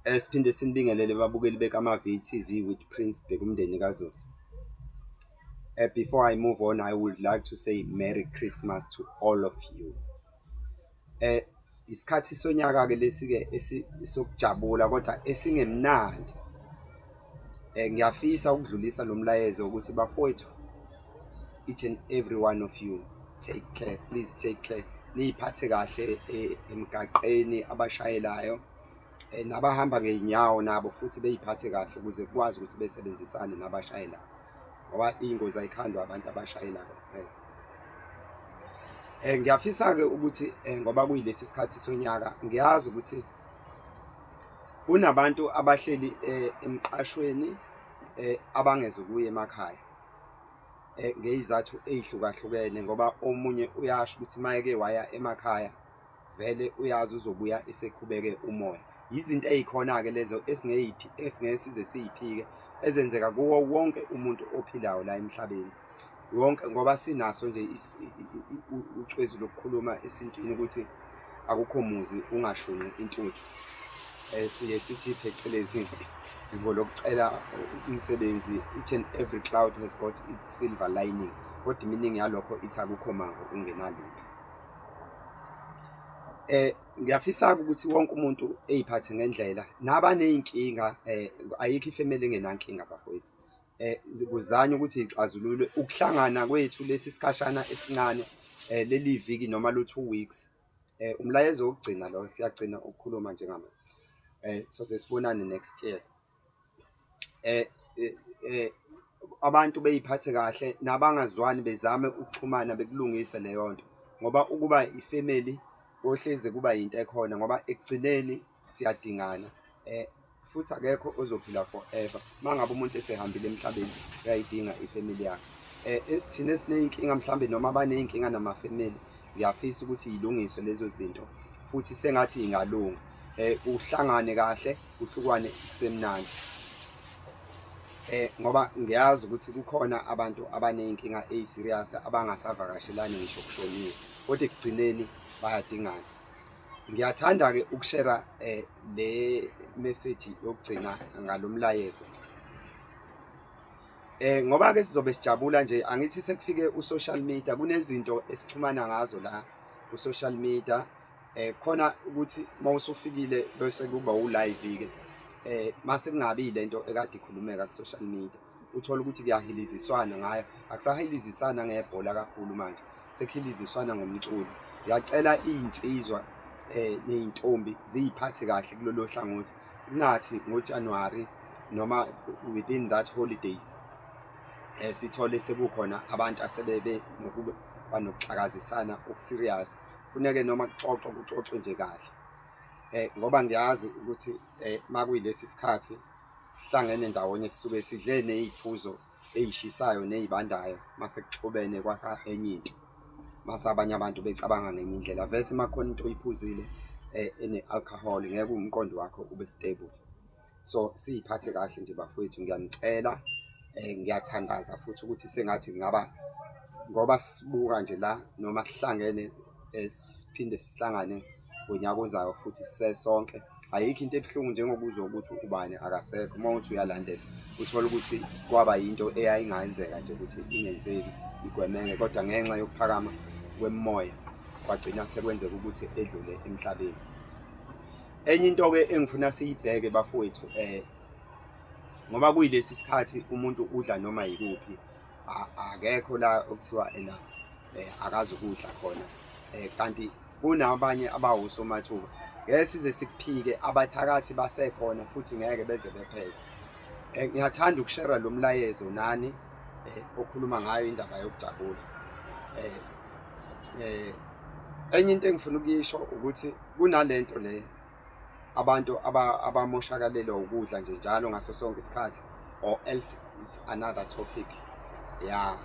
Siphinde sinibingelele babukeli bekama-VTV with Prince Bhekumndeni kaZulu. Before I move on, I would like to say Merry Christmas to all of you. Isikhathi sonyaka-ke lesi-ke esokujabula kodwa esingemnandi. Ngiyafisa ukudlulisa lo mlayezo ukuthi bafowethu, each and every one of you, take care, please take care. Niyiphathe kahle emgaqeni abashayelayo. Nabahamba ngeenyawo nabo futhi beyiphathe kahle ukuze kwazi ukuthi besebenzisane nabashayelayo ngoba ingozi ayikhandwa abantu abashayelayo kuphela. Ngiyafisa-ke ukuthi ngoba kuyilesi sikhathi sonyaka ngiyazi ukuthi kunabantu abahleli emqashweni abangezukuya emakhaya ngezizathu ezihlukahlukene ngoba omunye uyasho ukuthi mayeke waya emakhaya vele uyazi uzobuya esekhubeke umoya. Izinto ezikhona-ke lezo esingesize siyiphike ezenzeka kuwo wonke umuntu ophilayo la emhlabeni wonke ngoba sinaso nje ucwezu lokukhuluma esintwini ukuthi akukho muzi ungashuni intuthu. Siye sithi phecelezi ngolokucela umsebenzi, each and every cloud has got its silver lining. Kodwa meaning yalokho ithi akukho mango ungenaliphi. Ngiyafisa ukuthi wonke umuntu eyiphathe ngendlela nabaneyinkinga ayikho ifamily engenankinga bafowethu. Kuzanye ukuthi ixazulule ukuhlangana kwethu lesi sikhashana esincane leli viki noma lo 2 weeks. Umlayezo wokugcina lo siyagcina ukukhuluma njengamanje. So sesibonane next year. Abantu beyiphathe kahle nabangazwani bezame ukuxhumana bekulungisa leyo nto ngoba ukuba ifamily ohleze kuba into ekhona ngoba ekugcineni siyadingana futhi akekho ozophila forever. Mangabe umuntu esehambile emhlabeni uyayidinga ifamily yakhe. Thina sineyinkinga mhlambe noma abaneyinkinga namafamily ngiyafisa ukuthi yilungiswe lezo zinto futhi sengathi ingalunga. Uhlangane kahle uhlukwane kusemnandi. Ngoba ngiyazi ukuthi kukhona abantu abaneyinkinga eziserious abangasavakashelani ngisho kushoniwe kodwa ekugcineni bayadingana. Ngiyathanda-ke ukushare le message yokugcina ngalomlayezo. Ngoba-ke sizobe sijabula nje angithi sekufike u-social media kunezinto esixhumana ngazo la ku-social media. Khona ukuthi mawusufikile bese kuba u-live-ke mase kungabi lento ekade ikhulumeka ku-social media uthola ukuthi kuyahiliziswana ngayo, akusahilizisana ngebhola kakhulu manje sekuhiliziswana ngomculo. Ngiyacela iy'nsizwa ney'ntombi ziyiphathe kahle kulolo hlangothi kungathi ngoJanuwari noma within that holidays sithole sekukhona abantu asebebe nokuba banokuxakazisana okuserious. Funeke noma kuxoxwe nje kahle ngoba ngiyazi ukuthi makuyilesi sikhathi sihlangene ndawonye sisuke sidle neziphuzo ezishisayo nezibandayo mase kuxubene kwakha enye into. Mase abanye abantu becabanga ngenye indlela vese makhona into oyiphuzile ene-alcohol ngeke umqondo wakho ube stable. So siyiphathe kahle nje bafowethu, ngiyanicela ngiyathandaza futhi ukuthi sengathi ngaba ngoba sibuka nje la noma sihlangene siphinde sihlangane ngonyaka ozayo futhi sisesonke. Ayikho into ebuhlungu njengokuzwa ukuthi ubani akasekho mawuthi uyalandela uthola ukuthi kwaba yinto eyayingayenzeka nje ukuthi ingenzeki igwemeke kodwa ngenxa yokuphakama kwemoya kwagcina sekwenzeka ukuthi edlule emhlabeni. Enye into-ke engifuna siyibheke bafowethu ngoba kuyilesi sikhathi umuntu udla noma yikuphi akekho la okuthiwa ena akazi ukudla khona. Kanti kunabanye abawosomathuba ngeke size sikuphike abathakathi basekhona futhi ngeke beze bephele. Ngiyathanda ukushare lo mlayezo nani okhuluma ngayo indaba yokujabula. Enye into engifuna ukuyisho ukuthi kunalento le abantu abamoshakalelwa ukudla nje njalo ngaso sonke isikhathi or else it's another topic. Yeah.